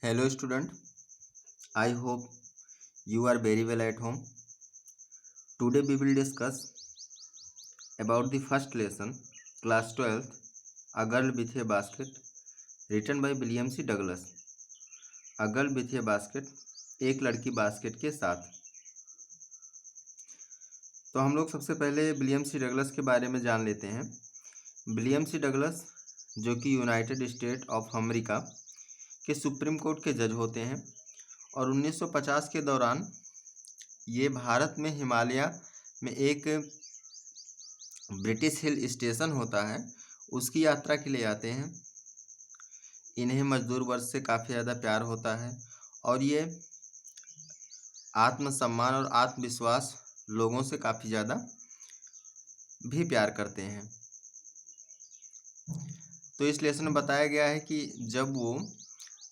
Hello student, I hope you are very well at home. Today we will discuss about the first lesson, class 12th, A Girl with a Basket, written by William C. Douglas. A Girl with a Basket, एक लड़की basket के साथ। तो हम लोग सबसे पहले William सी Douglas के बारे में जान लेते हैं। विलियम सी डगलस जो कि यूनाइटेड स्टेट ऑफ अमेरिका के सुप्रीम कोर्ट के जज होते हैं और 1950 के दौरान ये भारत में हिमालय में एक ब्रिटिश हिल स्टेशन होता है उसकी यात्रा के लिए आते हैं। इन्हें मजदूर वर्ग से काफ़ी ज़्यादा प्यार होता है और ये आत्मसम्मान और आत्मविश्वास लोगों से काफ़ी ज़्यादा भी प्यार करते हैं। तो इस लेसन में बताया गया है कि जब वो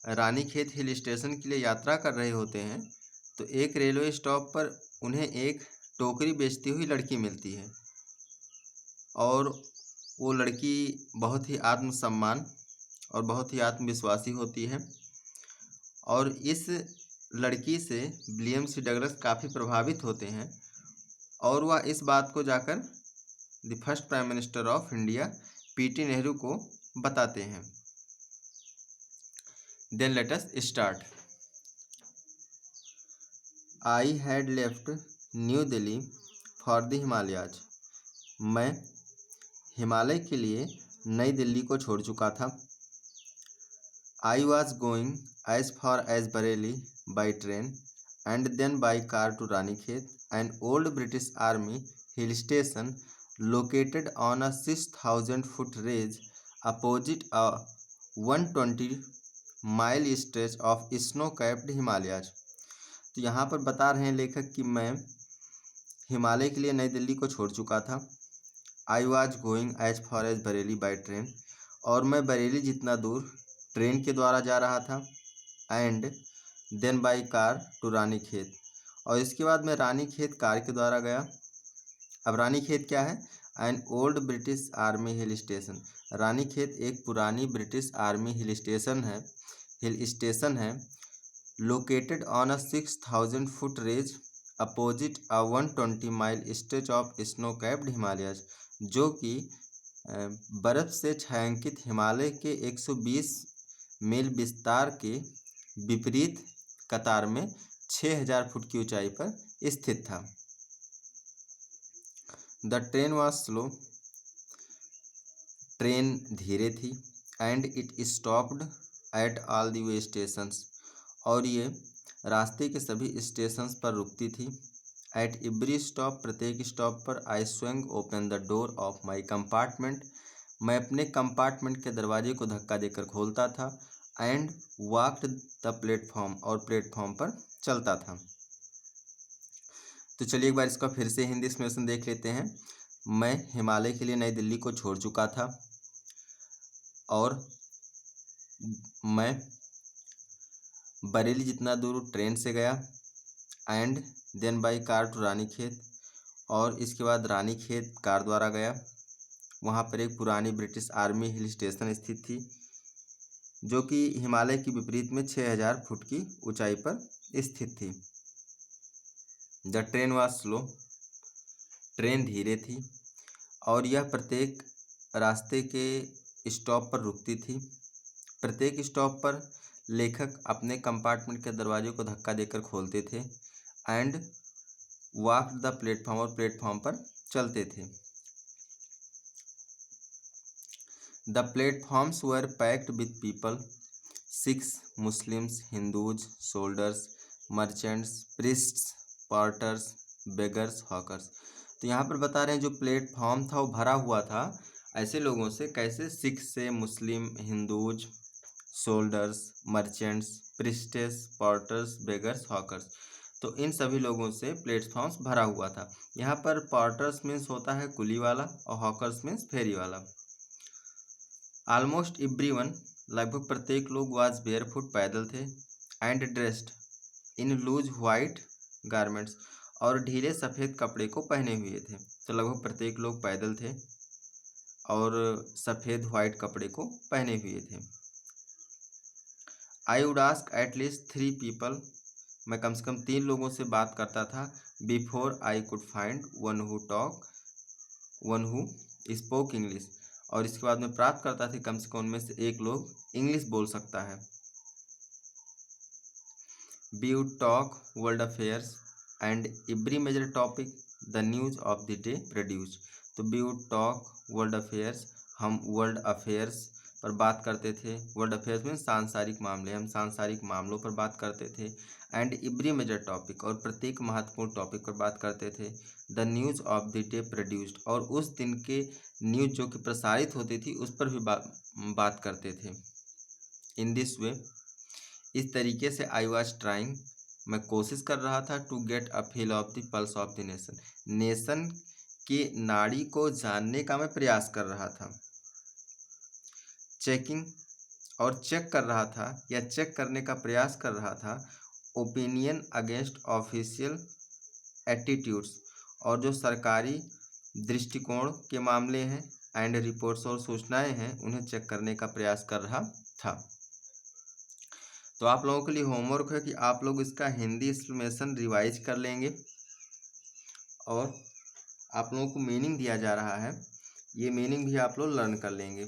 रानीखेत हिल स्टेशन के लिए यात्रा कर रहे होते हैं तो एक रेलवे स्टॉप पर उन्हें एक टोकरी बेचती हुई लड़की मिलती है और वो लड़की बहुत ही आत्मसम्मान और बहुत ही आत्मविश्वासी होती है और इस लड़की से विलियम सी डगलस काफ़ी प्रभावित होते हैं और वह इस बात को जाकर the first prime minister of India PT Nehru को बताते हैं। Then let us start. I had left New Delhi for the Himalayas. मैं हिमालय के लिए नई दिल्ली को छोड़ चुका था। I was going as far as Bareilly by train and then by car to Ranikhet, an old British army hill station located on a 6,000 foot ridge opposite a 120-mile stretch of snow-capped Himalayas। तो यहाँ पर बता रहे हैं लेखक कि मैं हिमालय के लिए नई दिल्ली को छोड़ चुका था। I was going as far as Bareilly by train, और मैं बरेली जितना दूर ट्रेन के द्वारा जा रहा था। And then by car to Ranikhet, और इसके बाद मैं रानीखेत कार के द्वारा गया। अब रानीखेत क्या है? N old British army hill station. Ranikhet एक पुरानी ब्रिटिश आर्मी हिल स्टेशन है located on a 6,000 foot range opposite a 120 mile stretch of snow capped Himalayas, जो कि बर्फ से छायांकित हिमालय के 120 मील विस्तार के विपरीत कतार में 6,000 फुट की ऊंचाई पर स्थित था। The train was slow, train धीरे थी। And it stopped at all the way stations, और ये रास्ते के सभी स्टेशंस पर रुकती थी। एट एवरी स्टॉप, प्रत्येक स्टॉप पर I swang open the door of my compartment, मैं अपने कंपार्टमेंट के दरवाजे को धक्का देकर खोलता था। एंड वॉकड द प्लेटफॉर्म, और प्लेटफॉर्म पर चलता था। तो चलिए एक बार इसका फिर से हिंदी एक्सप्लेनेशन देख लेते हैं। मैं हिमालय के लिए नई दिल्ली को छोड़ चुका था और मैं बरेली जितना दूर ट्रेन से गया। And then by car to Ranikhet, और इसके बाद रानीखेत कार द्वारा गया। वहाँ पर एक पुरानी ब्रिटिश आर्मी हिल स्टेशन स्थित थी जो कि हिमालय के विपरीत में 6,000 फुट की ऊंचाई पर स्थित थी। The train was slow, train धीरे थी, और यह प्रत्येक रास्ते के स्टॉप पर रुकती थी। प्रत्येक स्टॉप पर लेखक अपने कंपार्टमेंट के दरवाजे को धक्का देकर खोलते थे। एंड वॉक द प्लेटफॉर्म, और प्लेटफॉर्म पर चलते थे। The platforms were packed with people, Sikhs, Muslims, Hindus, soldiers, merchants, priests, porters, beggars, hawkers. तो यहाँ पर बता रहे हैं जो प्लेटफॉर्म था वो भरा हुआ था ऐसे लोगों से, कैसे? सिख से, Muslim, Hindus, soldiers, merchants, priests, porters, beggars, hawkers. तो इन सभी लोगों से प्लेटफॉर्म्स भरा हुआ था। यहाँ पर पार्टर्स मीन्स होता है कुली वाला और हॉकर्स मीन्स फेरी वाला। ऑलमोस्ट एवरीवन, लगभग प्रत्येक लोग, वाज बेयरफुट, पैदल थे। And dressed in loose white garments, और ढीले सफ़ेद कपड़े को पहने हुए थे। तो लगभग प्रत्येक लोग पैदल थे और सफ़ेद वाइट कपड़े को पहने हुए थे। I would ask at least 3 people, मैं कम से कम 3 लोगों से बात करता था, before I could find one who spoke English, और इसके बाद मैं प्राप्त करता था कम से कम उनमें से एक लोग इंग्लिश बोल सकता है। We would talk world affairs and every major topic the news of the day produced। तो we would talk world affairs, हम वर्ल्ड अफेयर्स पर बात करते थे। वर्ल्ड अफेयर्स में सांसारिक मामले, हम सांसारिक मामलों पर बात करते थे। एंड एवरी मेजर टॉपिक, और प्रत्येक महत्वपूर्ण टॉपिक पर बात करते थे। The news of the day produced, और उस दिन के न्यूज़ जो कि प्रसारित होती थी उस पर भी बात करते थे। इन दिस वे, इस तरीके से आई वॉज ट्राइंग, मैं कोशिश कर रहा था, to get a feel of the pulse of the nation, nation की नाड़ी को जानने का मैं प्रयास कर रहा था। चेकिंग, और चेक कर रहा था या चेक करने का प्रयास कर रहा था, ओपिनियन अगेंस्ट ऑफिशियल एटीट्यूड्स, और जो सरकारी दृष्टिकोण के मामले हैं, एंड रिपोर्ट्स, और सूचनाएं हैं, उन्हें चेक करने का प्रयास कर रहा था। तो आप लोगों के लिए होमवर्क है कि आप लोग इसका हिंदी एक्सप्लेनेशन रिवाइज कर लेंगे, और आप लोगों को मीनिंग दिया जा रहा है, ये मीनिंग भी आप लोग लर्न कर लेंगे।